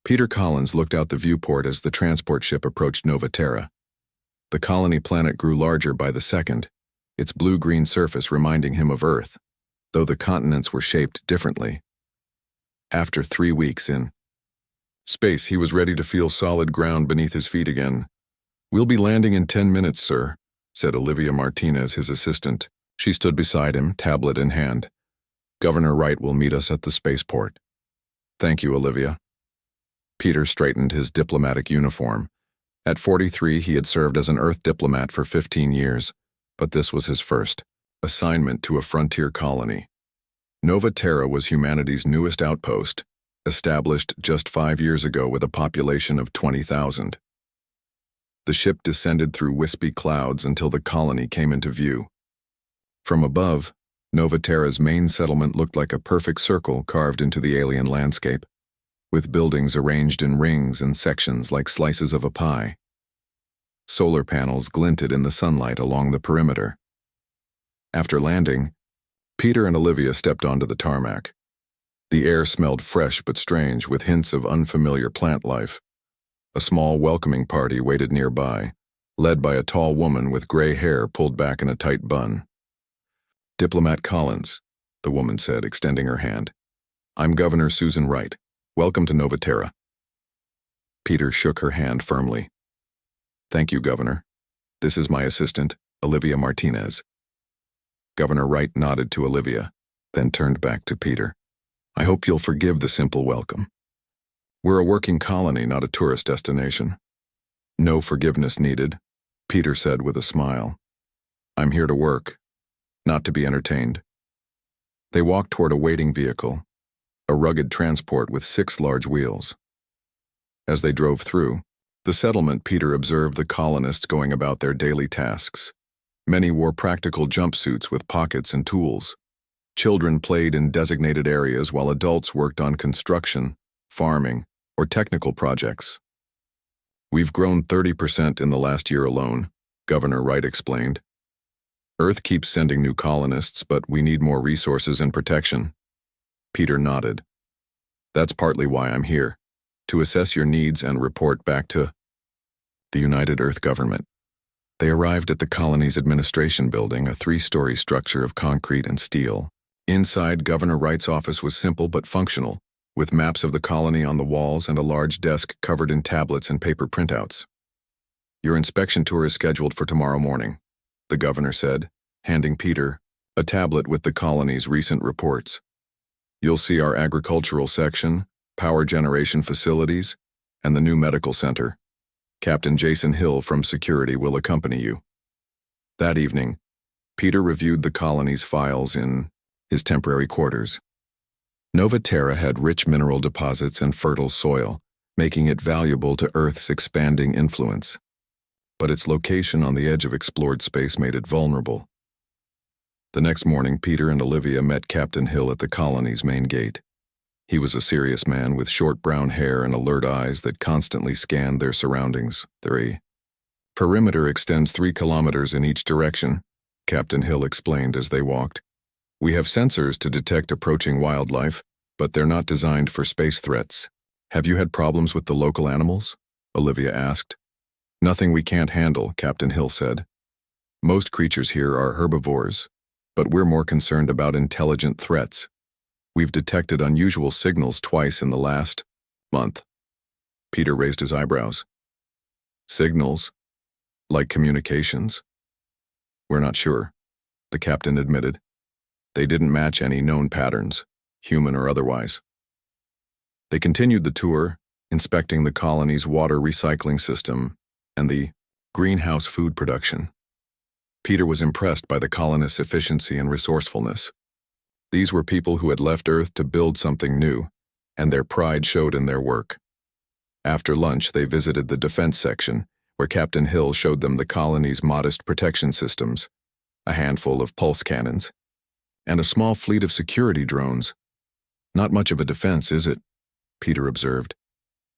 Peter Collins looked out the viewport as the transport ship approached Nova Terra. The colony planet grew larger by the second, its blue-green surface reminding him of Earth, though the continents were shaped differently. After 3 weeks in space, he was ready to feel solid ground beneath his feet again. "We'll be landing in 10 minutes, sir," said Olivia Martinez, his assistant. She stood beside him, tablet in hand. "Governor Wright will meet us at the spaceport." "Thank you, Olivia." Peter straightened his diplomatic uniform. At 43, he had served as an Earth diplomat for 15 years, but this was his first assignment to a frontier colony. Nova Terra was humanity's newest outpost, established just 5 years ago with a population of 20,000. The ship descended through wispy clouds until the colony came into view. From above, Nova Terra's main settlement looked like a perfect circle carved into the alien landscape, with buildings arranged in rings and sections like slices of a pie. Solar panels glinted in the sunlight along the perimeter. After landing, Peter and Olivia stepped onto the tarmac. The air smelled fresh but strange, with hints of unfamiliar plant life. A small welcoming party waited nearby, led by a tall woman with gray hair pulled back in a tight bun. "Diplomat Collins," the woman said, extending her hand. "I'm Governor Susan Wright. Welcome to Nova Terra." Peter shook her hand firmly. "Thank you, Governor. This is my assistant, Olivia Martinez." Governor Wright nodded to Olivia, then turned back to Peter. "I hope you'll forgive the simple welcome. We're a working colony, not a tourist destination." "No forgiveness needed," Peter said with a smile. "I'm here to work, not to be entertained." They walked toward a waiting vehicle, a rugged transport with 6 large wheels. As they drove through the settlement, Peter observed the colonists going about their daily tasks. Many wore practical jumpsuits with pockets and tools. Children played in designated areas while adults worked on construction, farming, or technical projects. "We've grown 30% in the last year alone," Governor Wright explained. "Earth keeps sending new colonists, but we need more resources and protection." Peter nodded. "That's partly why I'm here, to assess your needs and report back to the United Earth government." They arrived at the colony's administration building, a 3-story structure of concrete and steel. Inside, Governor Wright's office was simple but functional, with maps of the colony on the walls and a large desk covered in tablets and paper printouts. "Your inspection tour is scheduled for tomorrow morning," the governor said, handing Peter a tablet with the colony's recent reports. "You'll see our agricultural section, power generation facilities, and the new medical center. Captain Jason Hill from security will accompany you." That evening, Peter reviewed the colony's files in his temporary quarters. Nova Terra had rich mineral deposits and fertile soil, making it valuable to Earth's expanding influence. But its location on the edge of explored space made it vulnerable. The next morning, Peter and Olivia met Captain Hill at the colony's main gate. He was a serious man with short brown hair and alert eyes that constantly scanned their surroundings. "The perimeter extends 3 kilometers in each direction," Captain Hill explained as they walked. "We have sensors to detect approaching wildlife, but they're not designed for space threats." "Have you had problems with the local animals?" Olivia asked. "Nothing we can't handle," Captain Hill said. "Most creatures here are herbivores, but we're more concerned about intelligent threats. We've detected unusual signals twice in the last month." Peter raised his eyebrows. "Signals? Like communications?" "We're not sure," the captain admitted. "They didn't match any known patterns, human or otherwise." They continued the tour, inspecting the colony's water recycling system and the greenhouse food production. Peter was impressed by the colonists' efficiency and resourcefulness. These were people who had left Earth to build something new, and their pride showed in their work. After lunch, they visited the defense section, where Captain Hill showed them the colony's modest protection systems, a handful of pulse cannons, and a small fleet of security drones. "Not much of a defense, is it?" Peter observed.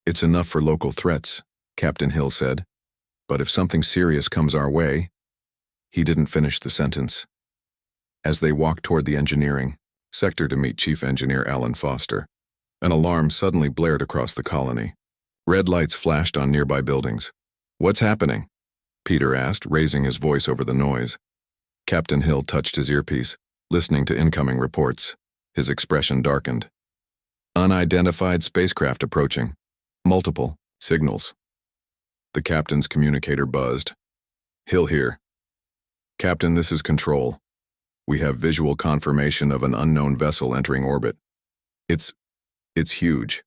"It's enough for local threats," Captain Hill said. "But if something serious comes our way..." He didn't finish the sentence. As they walked toward the engineering sector to meet Chief Engineer Alan Foster, an alarm suddenly blared across the colony. Red lights flashed on nearby buildings. "What's happening?" Peter asked, raising his voice over the noise. Captain Hill touched his earpiece, listening to incoming reports. His expression darkened. "Unidentified spacecraft approaching. Multiple signals." The captain's communicator buzzed. "Hill here. Captain, this is Control. We have visual confirmation of an unknown vessel entering orbit. It's huge.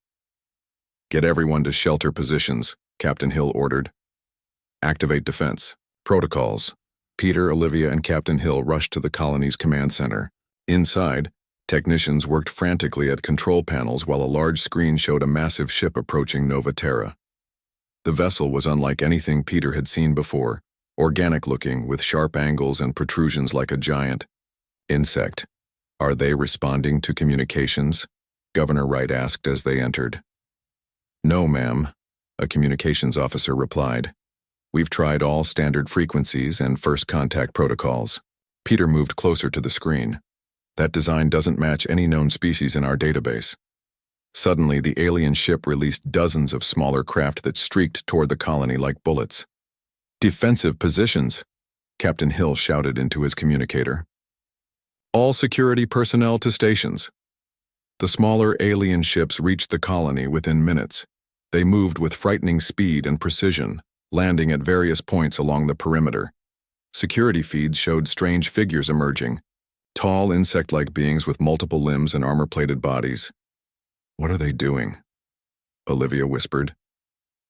Get everyone to shelter positions," Captain Hill ordered. "Activate defense. Protocols." Peter, Olivia, and Captain Hill rushed to the colony's command center. Inside, technicians worked frantically at control panels while a large screen showed a massive ship approaching Nova Terra. The vessel was unlike anything Peter had seen before, organic-looking with sharp angles and protrusions like a giant insect. "Are they responding to communications?" Governor Wright asked as they entered. "No, ma'am," a communications officer replied. "We've tried all standard frequencies and first contact protocols." Peter moved closer to the screen. "That design doesn't match any known species in our database." Suddenly, the alien ship released dozens of smaller craft that streaked toward the colony like bullets. "Defensive positions," Captain Hill shouted into his communicator. "All security personnel to stations." The smaller alien ships reached the colony within minutes. They moved with frightening speed and precision, landing at various points along the perimeter. Security feeds showed strange figures emerging, tall insect-like beings with multiple limbs and armor-plated bodies. "What are they doing?" Olivia whispered.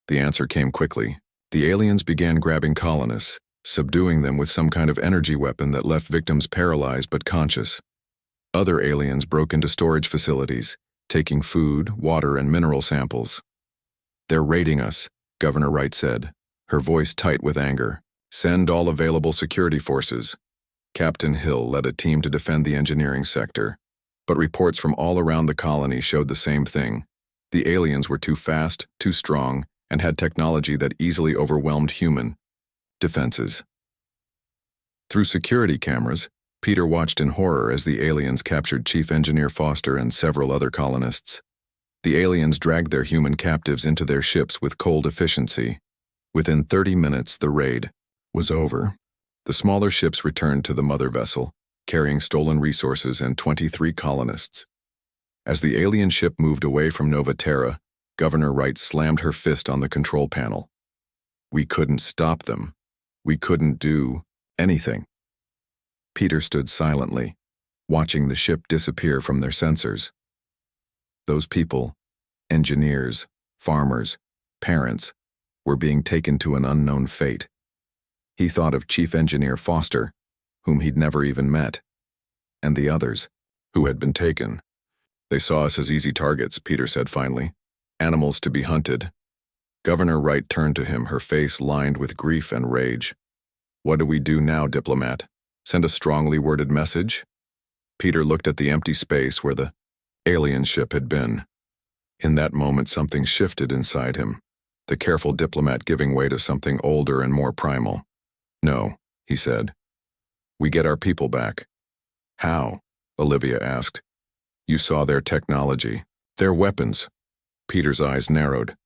The answer came quickly. The aliens began grabbing colonists, subduing them with some kind of energy weapon that left victims paralyzed but conscious. Other aliens broke into storage facilities, taking food, water, and mineral samples. "They're raiding us," Governor Wright said, her voice tight with anger. "Send all available security forces." Captain Hill led a team to defend the engineering sector, but reports from all around the colony showed the same thing. The aliens were too fast, too strong, and had technology that easily overwhelmed human defenses. Through security cameras, Peter watched in horror as the aliens captured Chief Engineer Foster and several other colonists. The aliens dragged their human captives into their ships with cold efficiency. Within 30 minutes, the raid was over. The smaller ships returned to the mother vessel, carrying stolen resources and 23 colonists. As the alien ship moved away from Nova Terra, Governor Wright slammed her fist on the control panel. "We couldn't stop them. We couldn't do anything." Peter stood silently, watching the ship disappear from their sensors. Those people, engineers, farmers, parents, were being taken to an unknown fate. He thought of Chief Engineer Foster, whom he'd never even met, and the others, who had been taken. "They saw us as easy targets," Peter said finally. "Animals to be hunted." Governor Wright turned to him, her face lined with grief and rage. "What do we do now, Diplomat? Send a strongly worded message?" Peter looked at the empty space where the alien ship had been. In that moment, something shifted inside him, the careful Diplomat giving way to something older and more primal. "No," he said. "We get our people back." "How?" Olivia asked. "You saw their technology, their weapons." Peter's eyes narrowed.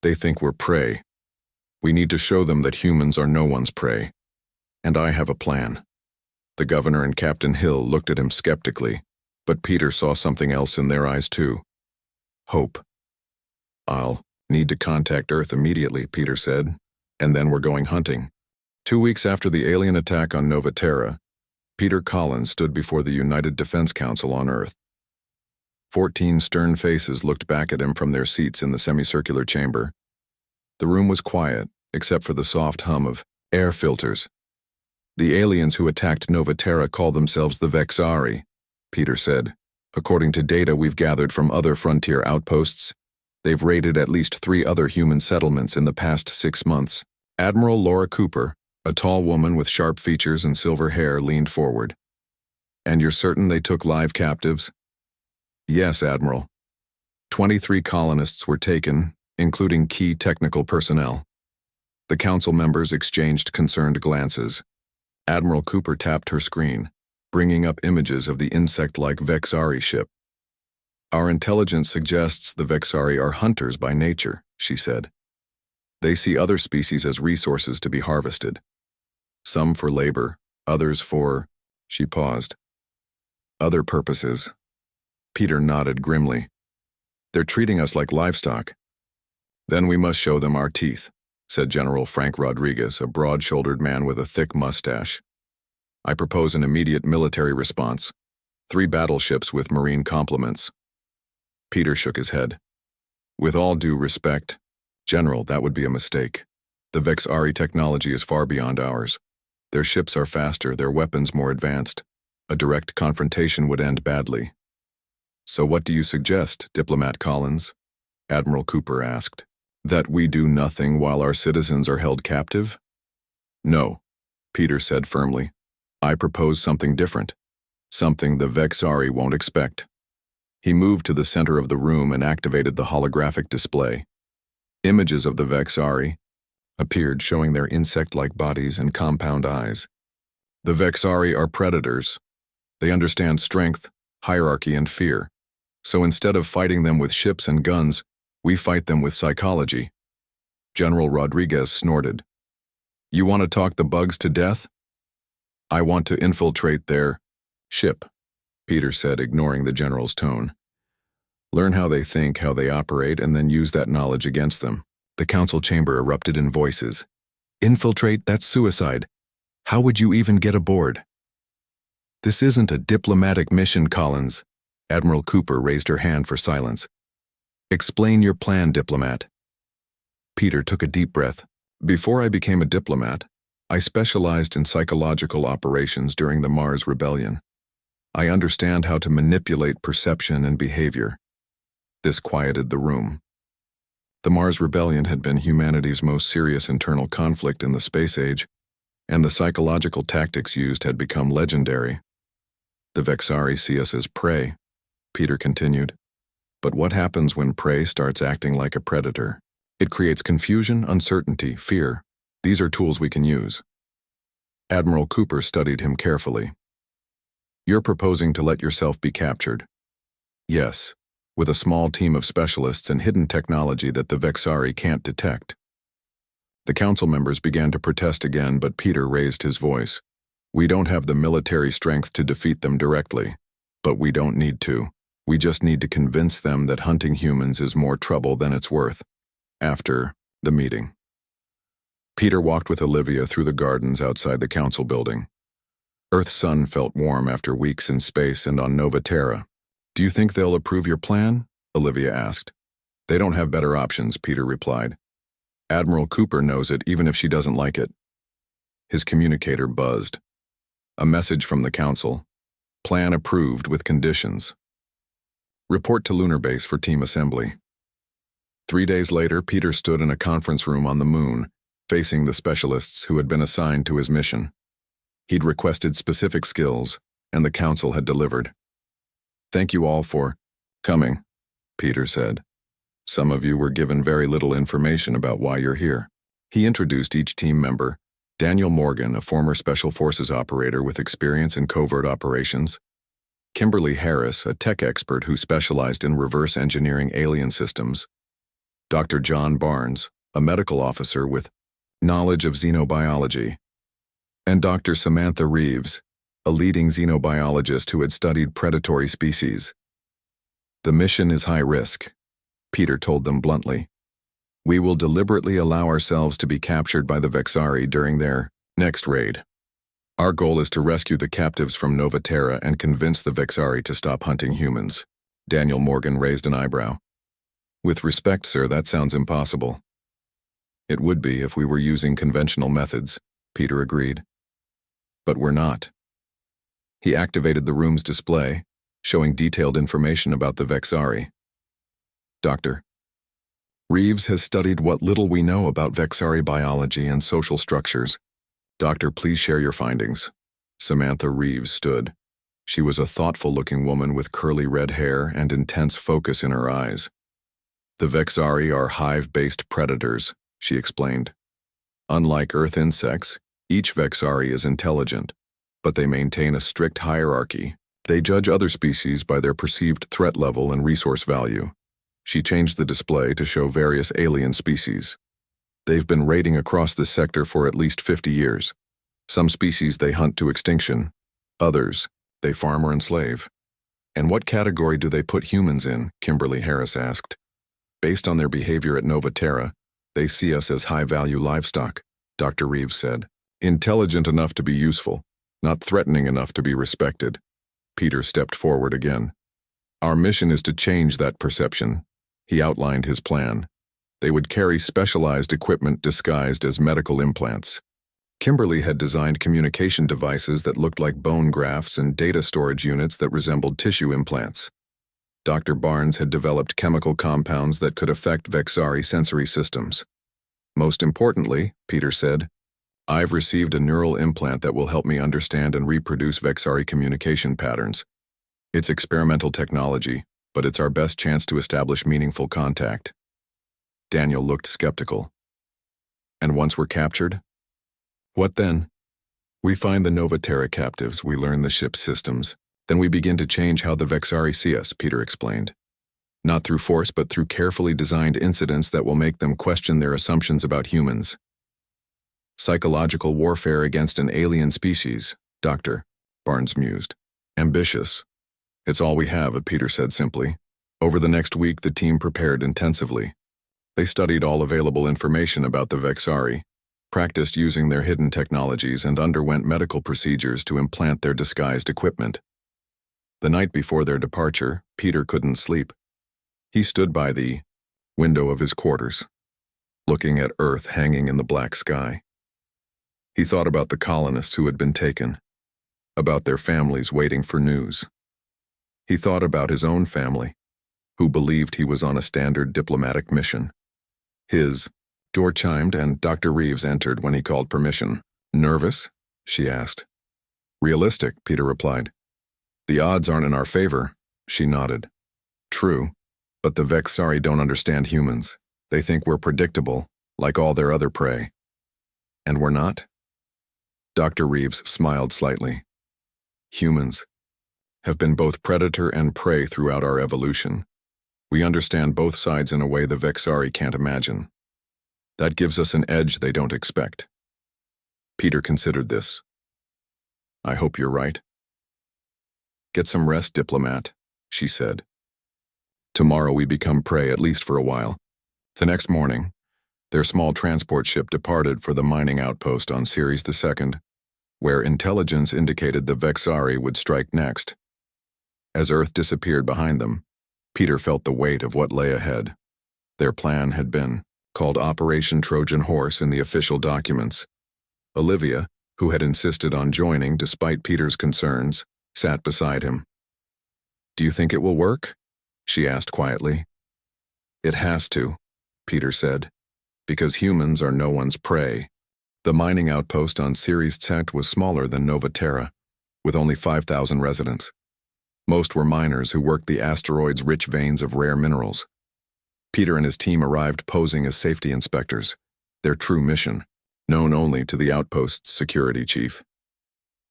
"They think we're prey. We need to show them that humans are no one's prey. And I have a plan." The governor and Captain Hill looked at him skeptically, but Peter saw something else in their eyes too. Hope. "I'll need to contact Earth immediately," Peter said, "and then we're going hunting." 2 weeks after the alien attack on Nova Terra, Peter Collins stood before the United Defense Council on Earth. 14 stern faces looked back at him from their seats in the semicircular chamber. The room was quiet, except for the soft hum of air filters. "The aliens who attacked Nova Terra call themselves the Vexari," Peter said. "According to data we've gathered from other frontier outposts, they've raided at least 3 other human settlements in the past 6 months." Admiral Laura Cooper, a tall woman with sharp features and silver hair, leaned forward. "And you're certain they took live captives?" "Yes, Admiral. 23 colonists were taken, including key technical personnel." The council members exchanged concerned glances. Admiral Cooper tapped her screen, bringing up images of the insect-like Vexari ship. "Our intelligence suggests the Vexari are hunters by nature," she said. They see other species as resources to be harvested. Some for labor, others for, she paused, other purposes. Peter nodded grimly. They're treating us like livestock. Then we must show them our teeth, said General Frank Rodriguez, a broad-shouldered man with a thick mustache. I propose an immediate military response. 3 battleships with marine complements. Peter shook his head. With all due respect, General, that would be a mistake. The Vexari technology is far beyond ours. Their ships are faster, their weapons more advanced. A direct confrontation would end badly. So what do you suggest, Diplomat Collins? Admiral Cooper asked. That we do nothing while our citizens are held captive? No, Peter said firmly. I propose something different. Something the Vexari won't expect. He moved to the center of the room and activated the holographic display. Images of the Vexari appeared, showing their insect-like bodies and compound eyes. The Vexari are predators. They understand strength, hierarchy, and fear. So instead of fighting them with ships and guns, we fight them with psychology. General Rodriguez snorted. You want to talk the bugs to death? I want to infiltrate their ship, Peter said, ignoring the general's tone. Learn how they think, how they operate, and then use that knowledge against them. The council chamber erupted in voices. Infiltrate? That's suicide. How would you even get aboard? This isn't a diplomatic mission, Collins. Admiral Cooper raised her hand for silence. Explain your plan, Diplomat. Peter took a deep breath. Before I became a diplomat, I specialized in psychological operations during the Mars Rebellion. I understand how to manipulate perception and behavior. This quieted the room. The Mars Rebellion had been humanity's most serious internal conflict in the space age, and the psychological tactics used had become legendary. The Vexari see us as prey, Peter continued. But what happens when prey starts acting like a predator? It creates confusion, uncertainty, fear. These are tools we can use. Admiral Cooper studied him carefully. You're proposing to let yourself be captured. Yes, with a small team of specialists and hidden technology that the Vexari can't detect. The council members began to protest again, but Peter raised his voice. We don't have the military strength to defeat them directly, but we don't need to. We just need to convince them that hunting humans is more trouble than it's worth. After the meeting, Peter walked with Olivia through the gardens outside the council building. Earth's sun felt warm after weeks in space and on Nova Terra. Do you think they'll approve your plan? Olivia asked. They don't have better options, Peter replied. Admiral Cooper knows it even if she doesn't like it. His communicator buzzed. A message from the council. Plan approved with conditions. Report to Lunar Base for team assembly. 3 days later, Peter stood in a conference room on the moon, facing the specialists who had been assigned to his mission. He'd requested specific skills, and the council had delivered. Thank you all for coming, Peter said. Some of you were given very little information about why you're here. He introduced each team member. Daniel Morgan, a former Special Forces operator with experience in covert operations. Kimberly Harris, a tech expert who specialized in reverse engineering alien systems. Dr. John Barnes, a medical officer with knowledge of xenobiology. And Dr. Samantha Reeves, a leading xenobiologist who had studied predatory species. The mission is high risk, Peter told them bluntly. We will deliberately allow ourselves to be captured by the Vexari during their next raid. Our goal is to rescue the captives from Nova Terra and convince the Vexari to stop hunting humans. Daniel Morgan raised an eyebrow. With respect, sir, that sounds impossible. It would be if we were using conventional methods, Peter agreed. But we're not. He activated the room's display, showing detailed information about the Vexari. Dr. Reeves has studied what little we know about Vexari biology and social structures. Doctor, please share your findings. Samantha Reeves stood. She was a thoughtful-looking woman with curly red hair and intense focus in her eyes. The Vexari are hive-based predators, she explained. Unlike Earth insects, each Vexari is intelligent, but they maintain a strict hierarchy. They judge other species by their perceived threat level and resource value. She changed the display to show various alien species. They've been raiding across this sector for at least 50 years. Some species they hunt to extinction. Others, they farm or enslave. And what category do they put humans in? Kimberly Harris asked. Based on their behavior at Nova Terra, they see us as high-value livestock, Dr. Reeves said. Intelligent enough to be useful, not threatening enough to be respected. Peter stepped forward again. Our mission is to change that perception. He outlined his plan. They would carry specialized equipment disguised as medical implants. Kimberly had designed communication devices that looked like bone grafts and data storage units that resembled tissue implants. Dr. Barnes had developed chemical compounds that could affect Vexari sensory systems. Most importantly, Peter said, I've received a neural implant that will help me understand and reproduce Vexari communication patterns. It's experimental technology, but it's our best chance to establish meaningful contact. Daniel looked skeptical. And once we're captured? What then? We find the Nova Terra captives, we learn the ship's systems. Then we begin to change how the Vexari see us, Peter explained. Not through force, but through carefully designed incidents that will make them question their assumptions about humans. Psychological warfare against an alien species, Dr. Barnes mused. Ambitious. It's all we have, Peter said simply. Over the next week, the team prepared intensively. They studied all available information about the Vexari, practiced using their hidden technologies, and underwent medical procedures to implant their disguised equipment. The night before their departure, Peter couldn't sleep. He stood by the window of his quarters, looking at Earth hanging in the black sky. He thought about the colonists who had been taken, about their families waiting for news. He thought about his own family, who believed he was on a standard diplomatic mission. His door chimed and Dr. Reeves entered when he called permission. Nervous? She asked. Realistic, Peter replied. The odds aren't in our favor, she nodded. True, but the Vexari don't understand humans. They think we're predictable, like all their other prey. And we're not? Dr. Reeves smiled slightly. Humans have been both predator and prey throughout our evolution. We understand both sides in a way the Vexari can't imagine. That gives us an edge they don't expect. Peter considered this. I hope you're right. Get some rest, Diplomat, she said. Tomorrow we become prey, at least for a while. The next morning, their small transport ship departed for the mining outpost on Ceres II, where intelligence indicated the Vexari would strike next. As Earth disappeared behind them, Peter felt the weight of what lay ahead. Their plan had been called Operation Trojan Horse in the official documents. Olivia, who had insisted on joining despite Peter's concerns, sat beside him. Do you think it will work? She asked quietly. It has to, Peter said, because humans are no one's prey. The mining outpost on Ceres Tech was smaller than Nova Terra, with only 5,000 residents. Most were miners who worked the asteroid's rich veins of rare minerals. Peter and his team arrived posing as safety inspectors, their true mission, known only to the outpost's security chief.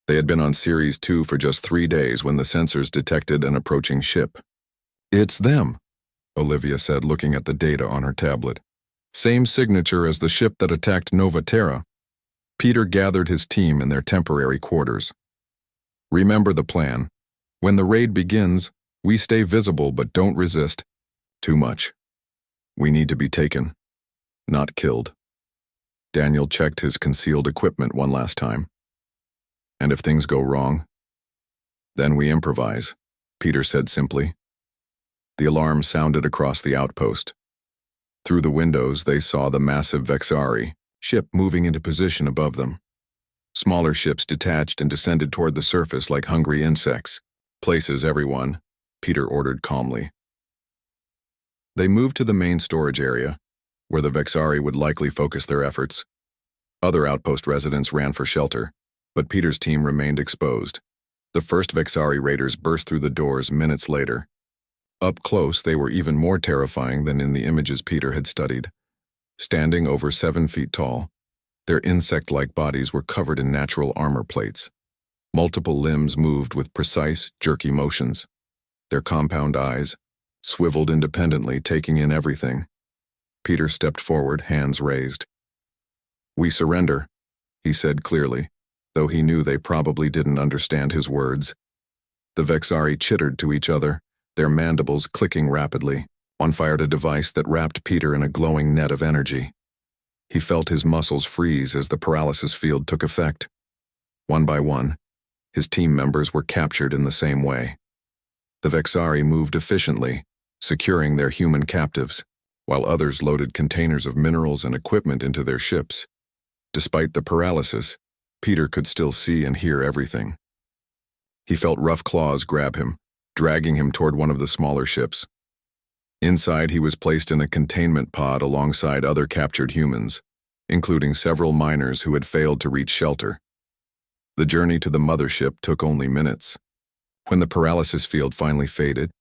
They had been on Ceres 2 for just 3 days when the sensors detected an approaching ship. It's them, Olivia said, looking at the data on her tablet. Same signature as the ship that attacked Nova Terra. Peter gathered his team in their temporary quarters. Remember the plan. When the raid begins, we stay visible but don't resist too much. We need to be taken, not killed. Daniel checked his concealed equipment one last time. And if things go wrong, then we improvise, Peter said simply. The alarm sounded across the outpost. Through the windows, they saw the massive Vexari ship moving into position above them. Smaller ships detached and descended toward the surface like hungry insects. Places, everyone, Peter ordered calmly. They moved to the main storage area, where the Vexari would likely focus their efforts. Other outpost residents ran for shelter, but Peter's team remained exposed. The first Vexari raiders burst through the doors minutes later. Up close, they were even more terrifying than in the images Peter had studied. Standing over 7 feet tall, their insect-like bodies were covered in natural armor plates. Multiple limbs moved with precise, jerky motions. Their compound eyes, swiveled independently, taking in everything. Peter stepped forward, hands raised. "We surrender," he said clearly, though he knew they probably didn't understand his words. The Vexari chittered to each other, their mandibles clicking rapidly. One fired a device that wrapped Peter in a glowing net of energy. He felt his muscles freeze as the paralysis field took effect. One by one, his team members were captured in the same way. The Vexari moved efficiently, securing their human captives, while others loaded containers of minerals and equipment into their ships. Despite the paralysis, Peter could still see and hear everything. He felt rough claws grab him, dragging him toward one of the smaller ships. Inside, he was placed in a containment pod alongside other captured humans, including several miners who had failed to reach shelter. The journey to the mothership took only minutes. When the paralysis field finally faded,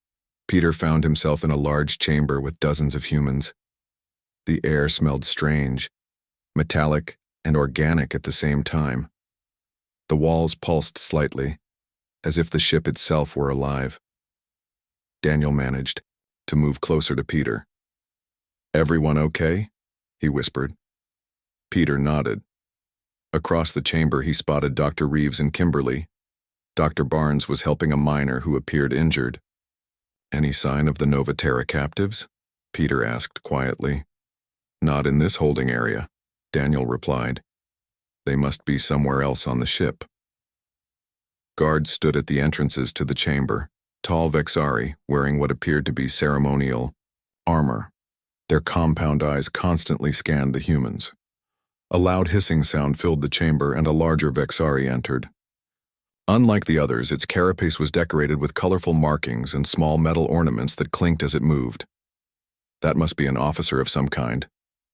Peter found himself in a large chamber with dozens of humans. The air smelled strange, metallic and organic at the same time. The walls pulsed slightly, as if the ship itself were alive. Daniel managed to move closer to Peter. "Everyone okay?" he whispered. Peter nodded. Across the chamber, he spotted Dr. Reeves and Kimberly. Dr. Barnes was helping a miner who appeared injured. "Any sign of the Novaterra captives?" Peter asked quietly. "Not in this holding area," Daniel replied. "They must be somewhere else on the ship." Guards stood at the entrances to the chamber, tall Vexari wearing what appeared to be ceremonial armor. Their compound eyes constantly scanned the humans. A loud hissing sound filled the chamber and a larger Vexari entered. Unlike the others, its carapace was decorated with colorful markings and small metal ornaments that clinked as it moved. "That must be an officer of some kind,"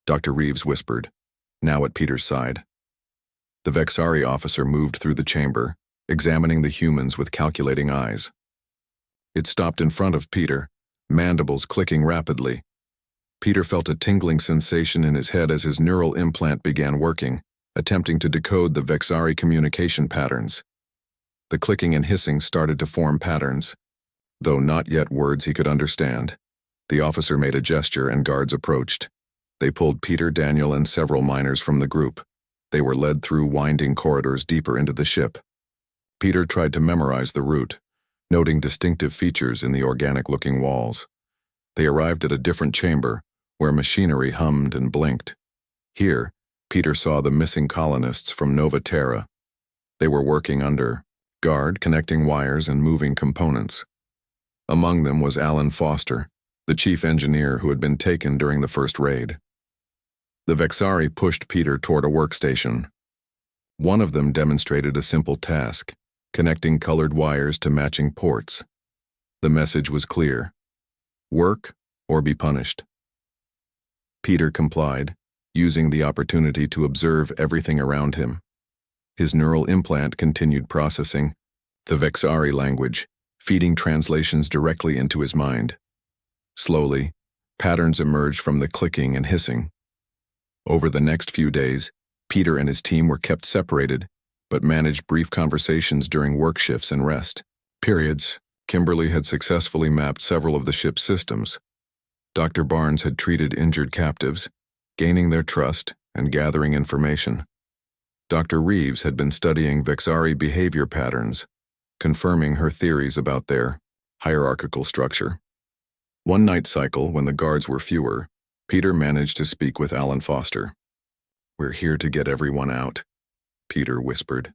Dr. Reeves whispered, now at Peter's side. The Vexari officer moved through the chamber, examining the humans with calculating eyes. It stopped in front of Peter, mandibles clicking rapidly. Peter felt a tingling sensation in his head as his neural implant began working, attempting to decode the Vexari communication patterns. The clicking and hissing started to form patterns, though not yet words he could understand. The officer made a gesture and guards approached. They pulled Peter, Daniel, and several miners from the group. They were led through winding corridors deeper into the ship. Peter tried to memorize the route, noting distinctive features in the organic-looking walls. They arrived at a different chamber, where machinery hummed and blinked. Here, Peter saw the missing colonists from Novaterra. They were working under guard, connecting wires and moving components. Among them was Alan Foster, the chief engineer who had been taken during the first raid. The Vexari pushed Peter toward a workstation. One of them demonstrated a simple task, connecting colored wires to matching ports. The message was clear: work or be punished. Peter complied, using the opportunity to observe everything around him. His neural implant continued processing the Vexari language, feeding translations directly into his mind. Slowly, patterns emerged from the clicking and hissing. Over the next few days, Peter and his team were kept separated, but managed brief conversations during work shifts and rest periods. Kimberly had successfully mapped several of the ship's systems. Dr. Barnes had treated injured captives, gaining their trust and gathering information. Dr. Reeves had been studying Vexari behavior patterns, confirming her theories about their hierarchical structure. One night cycle, when the guards were fewer, Peter managed to speak with Alan Foster. "We're here to get everyone out," Peter whispered.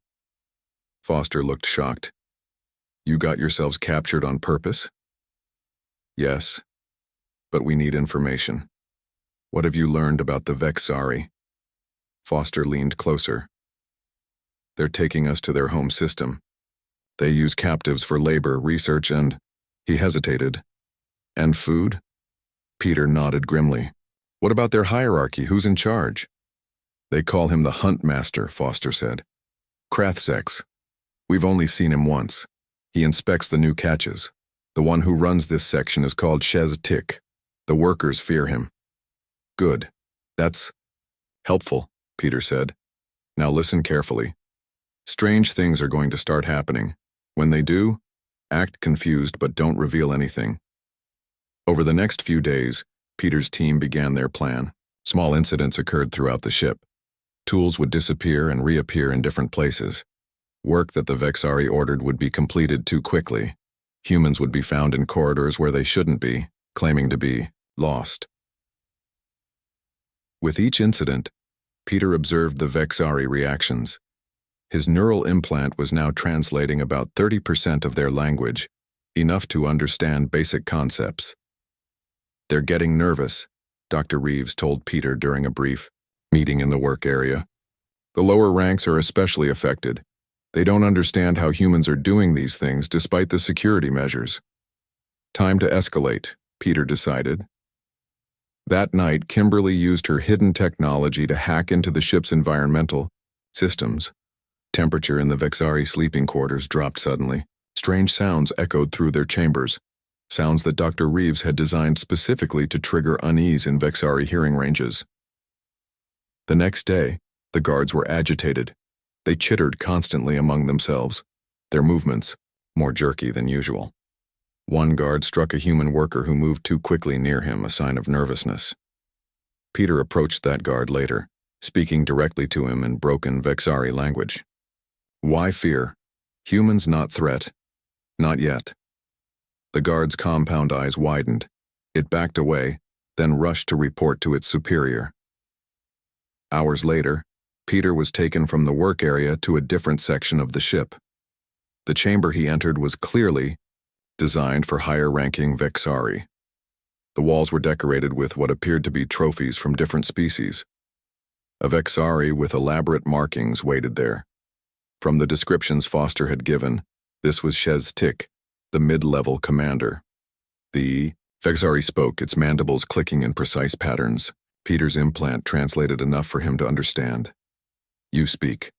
Foster looked shocked. "You got yourselves captured on purpose?" "Yes, but we need information. What have you learned about the Vexari?" Foster leaned closer. "They're taking us to their home system. They use captives for labor, research, and..." He hesitated. "And food?" Peter nodded grimly. "What about their hierarchy? Who's in charge?" "They call him the Hunt Master," Foster said. "Krathzex. We've only seen him once. He inspects the new catches. The one who runs this section is called Shez Tik. The workers fear him." "Good. That's helpful," Peter said. "Now listen carefully. Strange things are going to start happening. When they do, act confused but don't reveal anything." Over the next few days, Peter's team began their plan. Small incidents occurred throughout the ship. Tools would disappear and reappear in different places. Work that the Vexari ordered would be completed too quickly. Humans would be found in corridors where they shouldn't be, claiming to be lost. With each incident, Peter observed the Vexari reactions. His neural implant was now translating about 30% of their language, enough to understand basic concepts. "They're getting nervous," Dr. Reeves told Peter during a brief meeting in the work area. "The lower ranks are especially affected. They don't understand how humans are doing these things despite the security measures." Time to escalate, Peter decided. That night, Kimberly used her hidden technology to hack into the ship's environmental systems. Temperature in the Vexari sleeping quarters dropped suddenly. Strange sounds echoed through their chambers, sounds that Dr. Reeves had designed specifically to trigger unease in Vexari hearing ranges. The next day, the guards were agitated. They chittered constantly among themselves, their movements more jerky than usual. One guard struck a human worker who moved too quickly near him, a sign of nervousness. Peter approached that guard later, speaking directly to him in broken Vexari language. "Why fear? Humans not threat. Not yet." The guard's compound eyes widened. It backed away, then rushed to report to its superior. Hours later, Peter was taken from the work area to a different section of the ship. The chamber he entered was clearly designed for higher-ranking Vexari. The walls were decorated with what appeared to be trophies from different species. A Vexari with elaborate markings waited there. From the descriptions Foster had given, this was Shez-Tik, the mid-level commander. The Vexari spoke, its mandibles clicking in precise patterns. Peter's implant translated enough for him to understand. "You speak.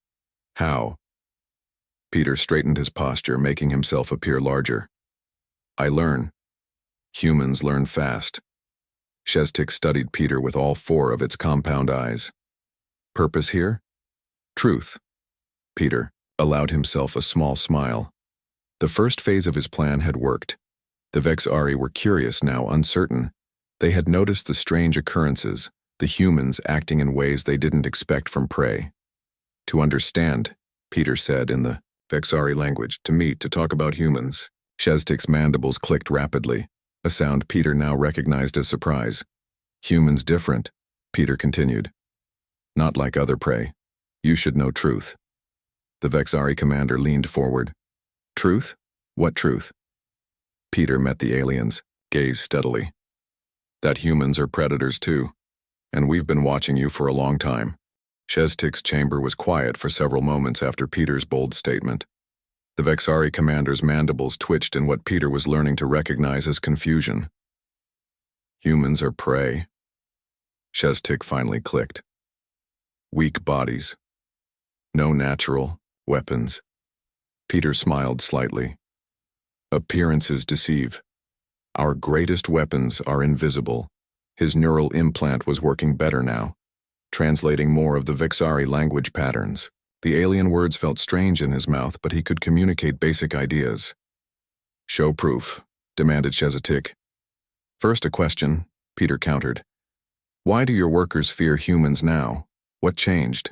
How?" Peter straightened his posture, making himself appear larger. "I learn. Humans learn fast." Shez-Tik studied Peter with all four of its compound eyes. "Purpose here?" "Truth." Peter allowed himself a small smile. The first phase of his plan had worked. The Vexari were curious now, uncertain. They had noticed the strange occurrences, the humans acting in ways they didn't expect from prey. "To understand," Peter said in the Vexari language, "to meet, to talk about humans." Shez-Tik's mandibles clicked rapidly, a sound Peter now recognized as surprise. "Humans different," Peter continued. "Not like other prey. You should know truth." The Vexari commander leaned forward. "Truth? What truth?" Peter met the alien's gaze steadily. "That humans are predators too, and we've been watching you for a long time." Shez-Tik's chamber was quiet for several moments after Peter's bold statement. The Vexari commander's mandibles twitched in what Peter was learning to recognize as confusion. "Humans are prey." Shez-Tik finally clicked. "Weak bodies. No natural weapons." Peter smiled slightly. "Appearances deceive. Our greatest weapons are invisible." His neural implant was working better now, translating more of the Vexari language patterns. The alien words felt strange in his mouth, but he could communicate basic ideas. "Show proof," demanded Shez-Tik. "First a question," Peter countered. "Why do your workers fear humans now? What changed?"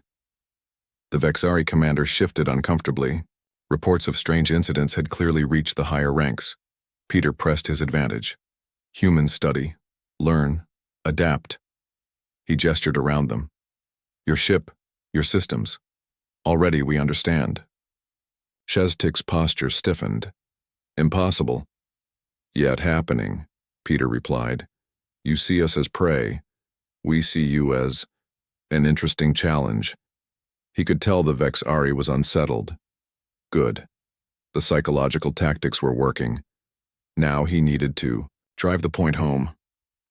The Vexari commander shifted uncomfortably. Reports of strange incidents had clearly reached the higher ranks. Peter pressed his advantage. "Humans study, learn, adapt." He gestured around them. "Your ship, your systems. Already we understand." Shez-Tik's posture stiffened. "Impossible." "Yet happening," Peter replied. "You see us as prey. We see you as an interesting challenge." He could tell the Vexari was unsettled. Good. The psychological tactics were working. Now he needed to drive the point home.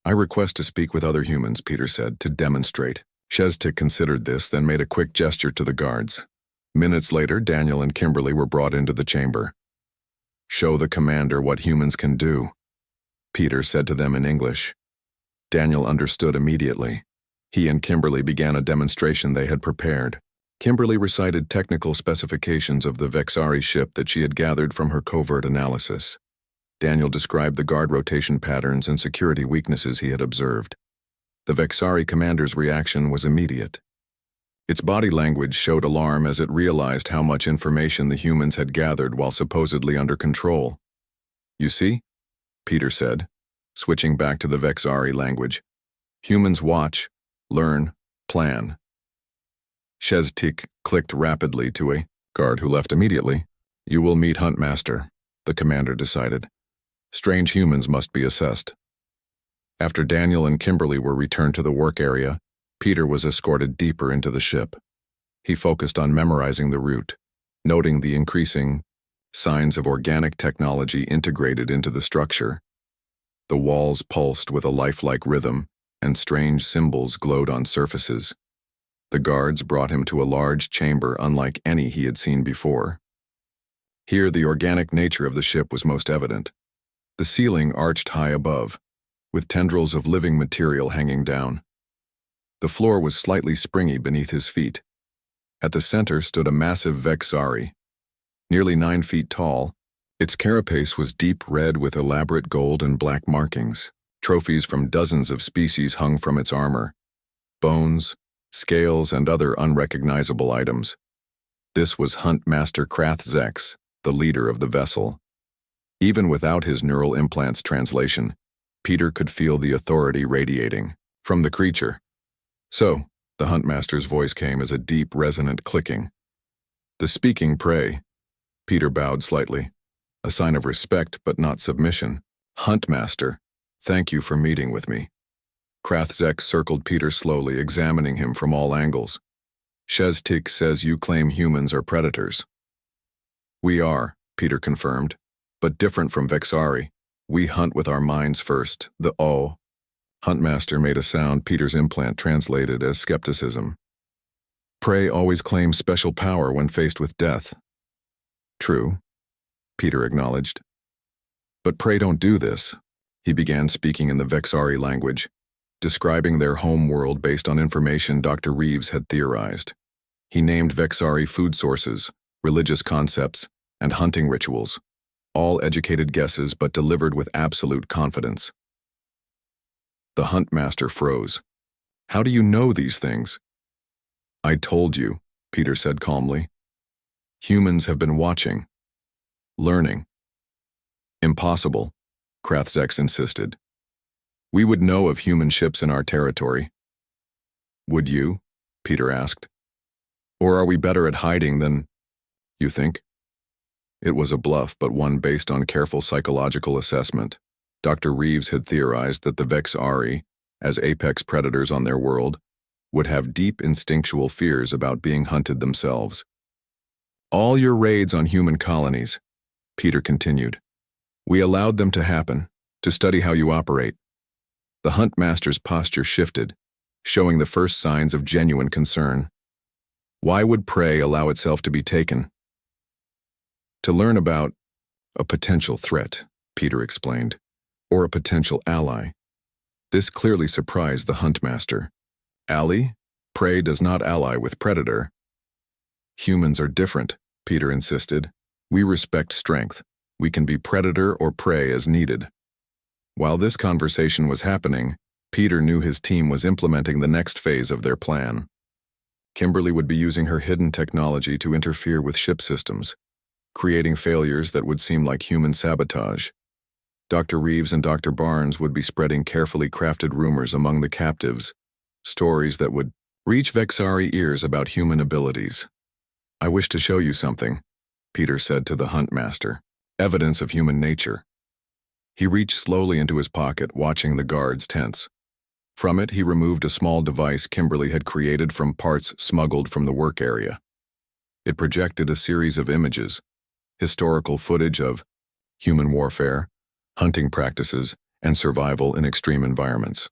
"I request to speak with other humans," Peter said, "to demonstrate." Shez-Tik considered this, then made a quick gesture to the guards. Minutes later, Daniel and Kimberly were brought into the chamber. "Show the commander what humans can do," Peter said to them in English. Daniel understood immediately. He and Kimberly began a demonstration they had prepared. Kimberly recited technical specifications of the Vexari ship that she had gathered from her covert analysis. Daniel described the guard rotation patterns and security weaknesses he had observed. The Vexari commander's reaction was immediate. Its body language showed alarm as it realized how much information the humans had gathered while supposedly under control. "You see?" Peter said, switching back to the Vexari language. "Humans watch, learn, plan." Sheztik clicked rapidly to a guard who left immediately. "You will meet Huntmaster," the commander decided. "Strange humans must be assessed." After Daniel and Kimberly were returned to the work area, Peter was escorted deeper into the ship. He focused on memorizing the route, noting the increasing signs of organic technology integrated into the structure. The walls pulsed with a lifelike rhythm, and strange symbols glowed on surfaces. The guards brought him to a large chamber unlike any he had seen before. Here, the organic nature of the ship was most evident. The ceiling arched high above, with tendrils of living material hanging down. The floor was slightly springy beneath his feet. At the center stood a massive Vexari. Nearly 9 feet tall, its carapace was deep red with elaborate gold and black markings. Trophies from dozens of species hung from its armor. Bones, scales, and other unrecognizable items. This was Huntmaster Krathzex, the leader of the vessel. Even without his neural implants translation, Peter could feel the authority radiating from the creature. "So," the Huntmaster's voice came as a deep, resonant clicking. "The speaking prey." Peter bowed slightly, a sign of respect but not submission. "Huntmaster, thank you for meeting with me." Krathzex circled Peter slowly, examining him from all angles. "Sheztik says you claim humans are predators." "We are," Peter confirmed, "but different from Vexari. We hunt with our minds first, the O." Huntmaster made a sound Peter's implant translated as skepticism. "Prey always claims special power when faced with death." "True," Peter acknowledged. "But prey don't do this." He began speaking in the Vexari language, describing their home world based on information Dr. Reeves had theorized. He named Vexari food sources, religious concepts, and hunting rituals, all educated guesses but delivered with absolute confidence. The Huntmaster froze. "How do you know these things?" "I told you," Peter said calmly. "Humans have been watching, learning." "Impossible," Krathzex insisted. "We would know of human ships in our territory." "Would you?" Peter asked. "Or are we better at hiding than you think?" It was a bluff, but one based on careful psychological assessment. Dr. Reeves had theorized that the Vexari, as apex predators on their world, would have deep instinctual fears about being hunted themselves. "All your raids on human colonies," Peter continued, "we allowed them to happen, to study how you operate." The Huntmaster's posture shifted, showing the first signs of genuine concern. "Why would prey allow itself to be taken?" "To learn about a potential threat," Peter explained, "or a potential ally." This clearly surprised the Huntmaster. "Ally? Prey does not ally with predator." "Humans are different," Peter insisted. "We respect strength. We can be predator or prey as needed." While this conversation was happening, Peter knew his team was implementing the next phase of their plan. Kimberly would be using her hidden technology to interfere with ship systems, creating failures that would seem like human sabotage. Dr. Reeves and Dr. Barnes would be spreading carefully crafted rumors among the captives, stories that would reach Vexari ears about human abilities. "I wish to show you something," Peter said to the Huntmaster. "Evidence of human nature." He reached slowly into his pocket, watching the guards tense. From it, he removed a small device Kimberly had created from parts smuggled from the work area. It projected a series of images, historical footage of human warfare, hunting practices, and survival in extreme environments.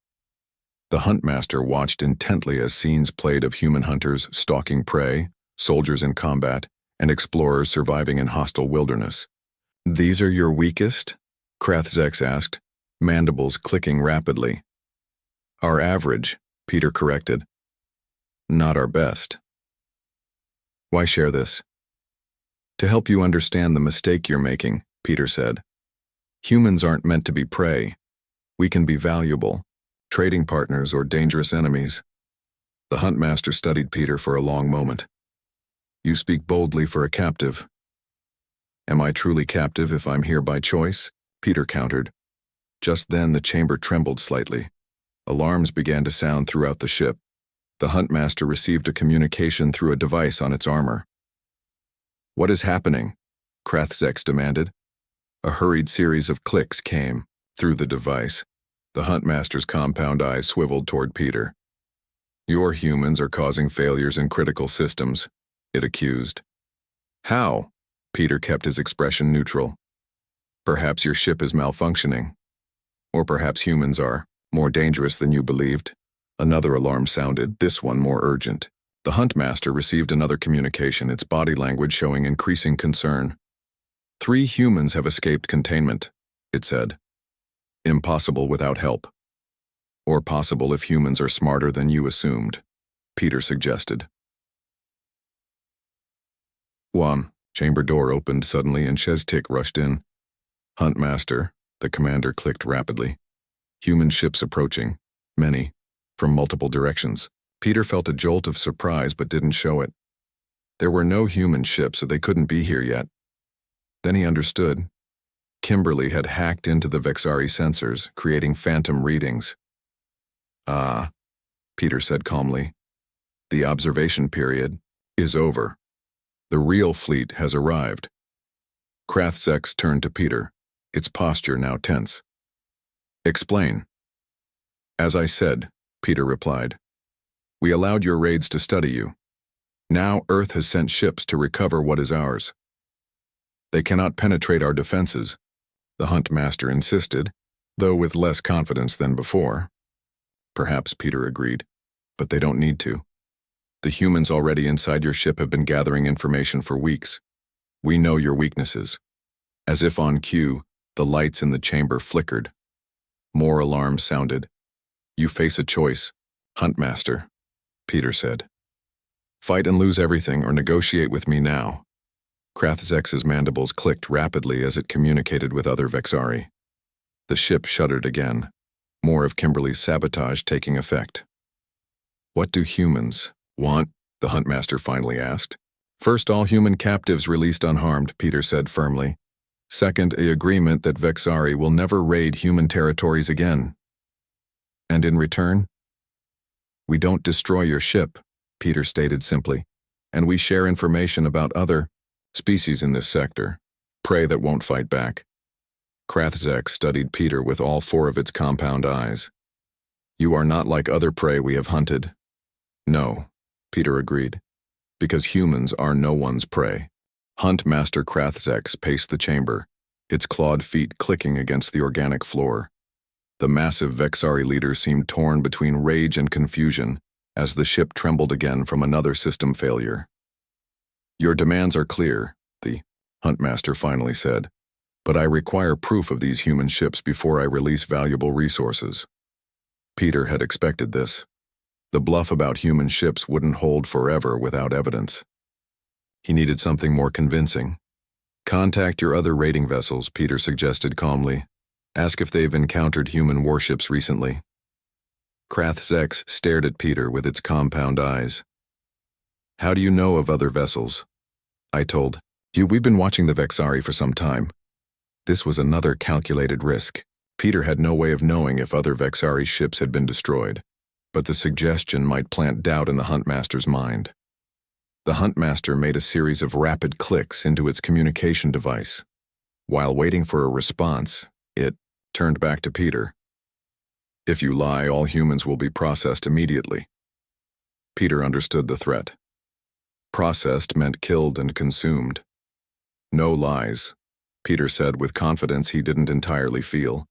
The Huntmaster watched intently as scenes played of human hunters stalking prey, soldiers in combat, and explorers surviving in hostile wilderness. "These are your weakest?" Krathzex asked, mandibles clicking rapidly. "Our average," Peter corrected. "Not our best." "Why share this?" "To help you understand the mistake you're making," Peter said. Humans aren't meant to be prey. We can be valuable, trading partners or dangerous enemies. The Huntmaster studied Peter for a long moment. You speak boldly for a captive. Am I truly captive if I'm here by choice? Peter countered. Just then the chamber trembled slightly. Alarms began to sound throughout the ship. The Huntmaster received a communication through a device on its armor. What is happening? Krathzex demanded. A hurried series of clicks came through the device. The Huntmaster's compound eyes swiveled toward Peter. Your humans are causing failures in critical systems, it accused. How? Peter kept his expression neutral. Perhaps your ship is malfunctioning. Or perhaps humans are more dangerous than you believed. Another alarm sounded, this one more urgent. The Huntmaster received another communication, its body language showing increasing concern. 3 humans have escaped containment, it said. Impossible without help. Or possible if humans are smarter than you assumed, Peter suggested. 1. Chamber door opened suddenly and Sheztik rushed in. Huntmaster, the commander clicked rapidly. Human ships approaching. Many. From multiple directions. Peter felt a jolt of surprise but didn't show it. There were no human ships, so they couldn't be here yet. Then he understood. Kimberly had hacked into the Vexari sensors, creating phantom readings. Ah, Peter said calmly. The observation period is over. The real fleet has arrived. Krathzex turned to Peter, its posture now tense. Explain. As I said, Peter replied. We allowed your raids to study you. Now Earth has sent ships to recover what is ours. They cannot penetrate our defenses, the Huntmaster insisted, though with less confidence than before. Perhaps, Peter agreed, but they don't need to. The humans already inside your ship have been gathering information for weeks. We know your weaknesses. As if on cue, the lights in the chamber flickered. More alarms sounded. You face a choice, Huntmaster, Peter said. Fight and lose everything or negotiate with me now. Krathzex's mandibles clicked rapidly as it communicated with other Vexari. The ship shuddered again, more of Kimberly's sabotage taking effect. What do humans want? The Huntmaster finally asked. First, all human captives released unharmed, Peter said firmly. Second, an agreement that Vexari will never raid human territories again. And in return? We don't destroy your ship, Peter stated simply, and we share information about other species in this sector, prey that won't fight back. Krathzex studied Peter with all 4 of its compound eyes. You are not like other prey we have hunted. No, Peter agreed, because humans are no one's prey. Huntmaster Krathzex paced the chamber, its clawed feet clicking against the organic floor. The massive Vexari leader seemed torn between rage and confusion as the ship trembled again from another system failure. Your demands are clear, the Huntmaster finally said, but I require proof of these human ships before I release valuable resources. Peter had expected this. The bluff about human ships wouldn't hold forever without evidence. He needed something more convincing. Contact your other raiding vessels, Peter suggested calmly. Ask if they've encountered human warships recently. Krathzex stared at Peter with its compound eyes. How do you know of other vessels? I told you we've been watching the Vexari for some time. This was another calculated risk. Peter had no way of knowing if other Vexari ships had been destroyed, but the suggestion might plant doubt in the Huntmaster's mind. The Huntmaster made a series of rapid clicks into its communication device. While waiting for a response, it turned back to Peter. If you lie, all humans will be processed immediately. Peter understood the threat. Processed meant killed and consumed. No lies, Peter said with confidence he didn't entirely feel.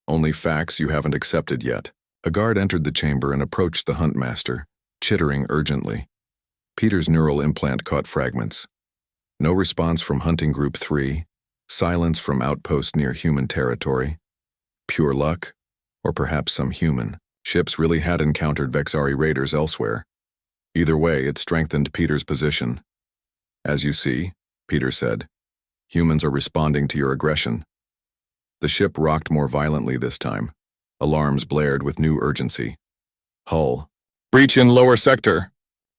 Only facts you haven't accepted yet. A guard entered the chamber and approached the Huntmaster, chittering urgently. Peter's neural implant caught fragments. No response from Hunting Group 3, silence from outpost near human territory. Pure luck, or perhaps some human ships really had encountered Vexari raiders elsewhere. Either way, it strengthened Peter's position. As you see, Peter said, humans are responding to your aggression. The ship rocked more violently this time. Alarms blared with new urgency. Hull. Breach in lower sector,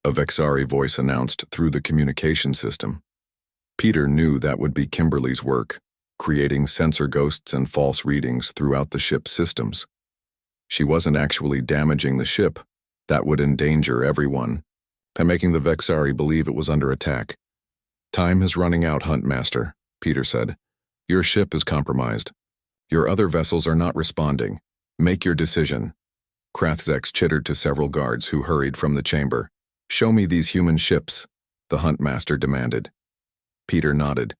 a Vexari voice announced through the communication system. Peter knew that would be Kimberly's work, creating sensor ghosts and false readings throughout the ship's systems. She wasn't actually damaging the ship. That would endanger everyone, by making the Vexari believe it was under attack. Time is running out, Huntmaster, Peter said. Your ship is compromised. Your other vessels are not responding. Make your decision. Krathzex chittered to several guards who hurried from the chamber. Show me these human ships, the Huntmaster demanded. Peter nodded.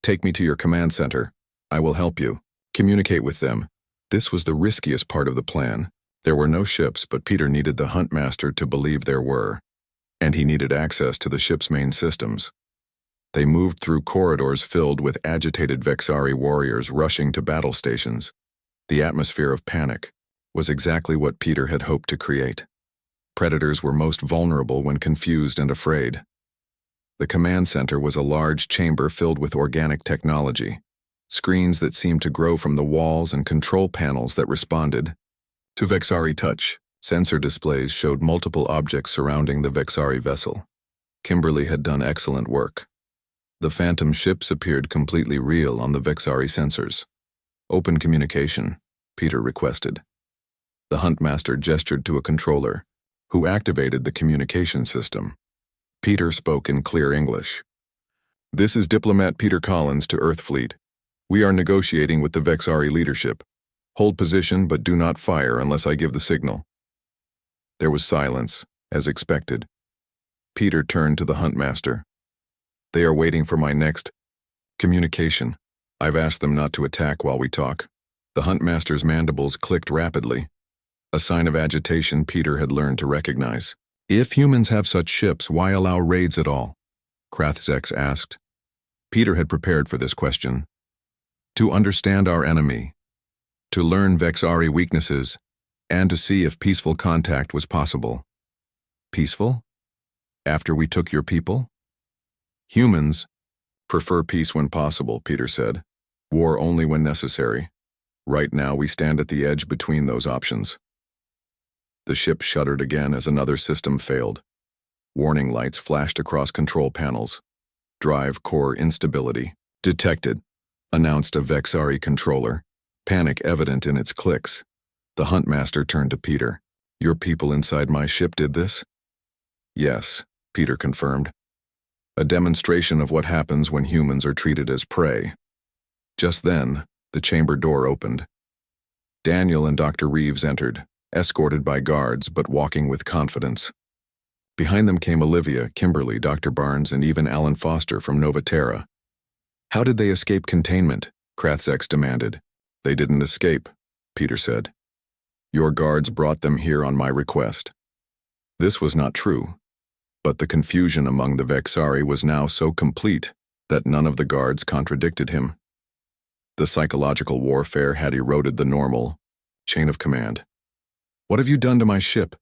Take me to your command center. I will help you. Communicate with them. This was the riskiest part of the plan. There were no ships, but Peter needed the Huntmaster to believe there were. And he needed access to the ship's main systems. They moved through corridors filled with agitated Vexari warriors rushing to battle stations. The atmosphere of panic was exactly what Peter had hoped to create. Predators were most vulnerable when confused and afraid. The command center was a large chamber filled with organic technology, screens that seemed to grow from the walls and control panels that responded to Vexari touch. Sensor displays showed multiple objects surrounding the Vexari vessel. Kimberly had done excellent work. The phantom ships appeared completely real on the Vexari sensors. Open communication, Peter requested. The Huntmaster gestured to a controller, who activated the communication system. Peter spoke in clear English. This is Diplomat Peter Collins to Earth Fleet. We are negotiating with the Vexari leadership. Hold position, but do not fire unless I give the signal. There was silence, as expected. Peter turned to the Huntmaster. They are waiting for my next communication. I've asked them not to attack while we talk. The Huntmaster's mandibles clicked rapidly, a sign of agitation Peter had learned to recognize. If humans have such ships, why allow raids at all? Krathzex asked. Peter had prepared for this question. To understand our enemy, to learn Vexari weaknesses, and to see if peaceful contact was possible. Peaceful? After we took your people? Humans prefer peace when possible, Peter said. War only when necessary. Right now we stand at the edge between those options. The ship shuddered again as another system failed. Warning lights flashed across control panels. Drive core instability detected, announced a Vexari controller, panic evident in its clicks. The Huntmaster turned to Peter. Your people inside my ship did this? Yes, Peter confirmed. A demonstration of what happens when humans are treated as prey. Just then, the chamber door opened. Daniel and Dr. Reeves entered, escorted by guards but walking with confidence. Behind them came Olivia, Kimberly, Dr. Barnes, and even Alan Foster from Novaterra. How did they escape containment? Krathzex demanded. They didn't escape, Peter said. Your guards brought them here on my request. This was not true, but the confusion among the Vexari was now so complete that none of the guards contradicted him. The psychological warfare had eroded the normal chain of command. What have you done to my ship?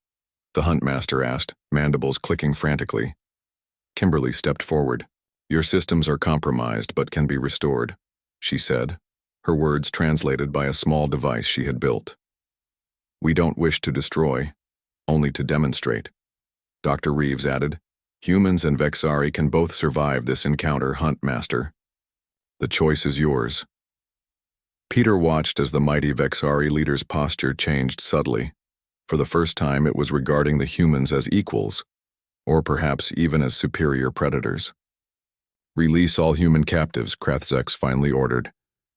The Huntmaster asked, mandibles clicking frantically. Kimberly stepped forward. Your systems are compromised but can be restored, she said, her words translated by a small device she had built. We don't wish to destroy, only to demonstrate. Dr. Reeves added, humans and Vexari can both survive this encounter, Huntmaster. The choice is yours. Peter watched as the mighty Vexari leader's posture changed subtly. For the first time, it was regarding the humans as equals, or perhaps even as superior predators. Release all human captives, Krathzex finally ordered.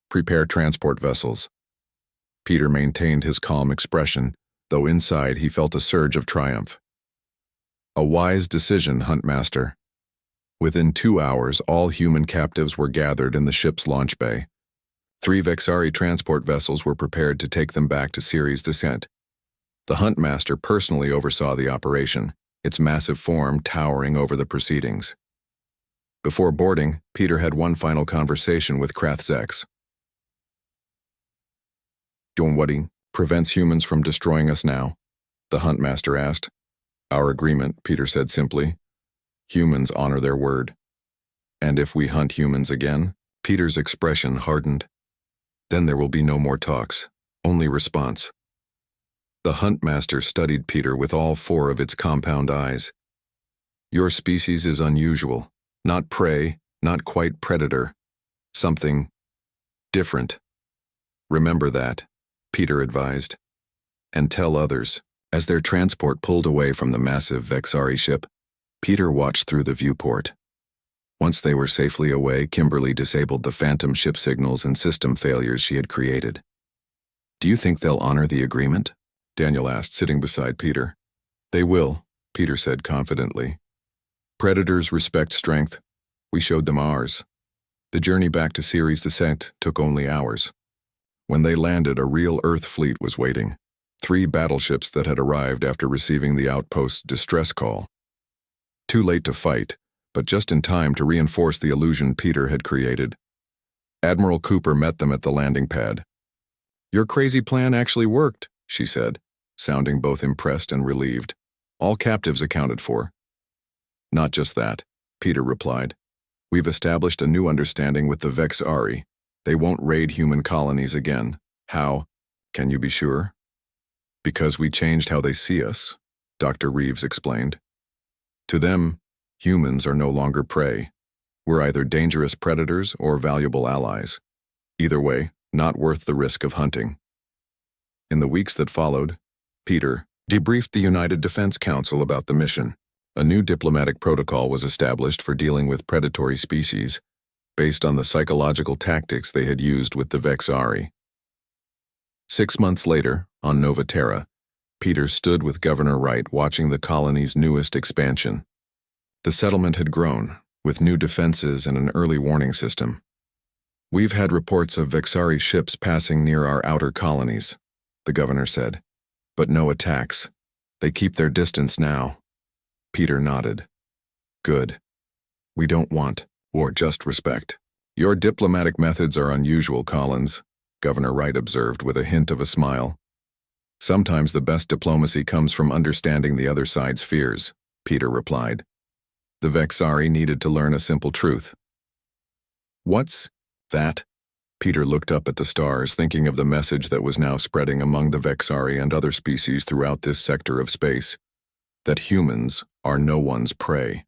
Prepare transport vessels. Peter maintained his calm expression, though inside he felt a surge of triumph. A wise decision, Huntmaster. Within 2 hours, all human captives were gathered in the ship's launch bay. 3 Vexari transport vessels were prepared to take them back to Ceres descent. The Huntmaster personally oversaw the operation, its massive form towering over the proceedings. Before boarding, Peter had one final conversation with Krathzex. Doing what prevents humans from destroying us now? The Huntmaster asked. Our agreement, Peter said simply. Humans honor their word. And if we hunt humans again? Peter's expression hardened. Then there will be no more talks, only response. The Huntmaster studied Peter with all four of its compound eyes. Your species is unusual, not prey, not quite predator. Something different. Remember that, Peter advised. And tell others. As their transport pulled away from the massive Vexari ship, Peter watched through the viewport. Once they were safely away, Kimberly disabled the phantom ship signals and system failures she had created. Do you think they'll honor the agreement? Daniel asked, sitting beside Peter. They will, Peter said confidently. Predators respect strength. We showed them ours. The journey back to Ceres descent took only hours. When they landed, a real Earth fleet was waiting. 3 battleships that had arrived after receiving the outpost's distress call. Too late to fight, but just in time to reinforce the illusion Peter had created. Admiral Cooper met them at the landing pad. Your crazy plan actually worked, she said, sounding both impressed and relieved. All captives accounted for. Not just that, Peter replied. We've established a new understanding with the Vexari. They won't raid human colonies again. How? Can you be sure? Because we changed how they see us, Dr. Reeves explained. To them, humans are no longer prey. We're either dangerous predators or valuable allies. Either way, not worth the risk of hunting. In the weeks that followed, Peter debriefed the United Defense Council about the mission. A new diplomatic protocol was established for dealing with predatory species, based on the psychological tactics they had used with the Vexari. 6 months later, on Nova Terra, Peter stood with Governor Wright watching the colony's newest expansion. The settlement had grown, with new defenses and an early warning system. We've had reports of Vexari ships passing near our outer colonies, the governor said, but no attacks. They keep their distance now. Peter nodded. Good. We don't want, or just respect. Your diplomatic methods are unusual, Collins, Governor Wright observed with a hint of a smile. Sometimes the best diplomacy comes from understanding the other side's fears, Peter replied. The Vexari needed to learn a simple truth. What's that? Peter looked up at the stars, thinking of the message that was now spreading among the Vexari and other species throughout this sector of space. That humans are no one's prey.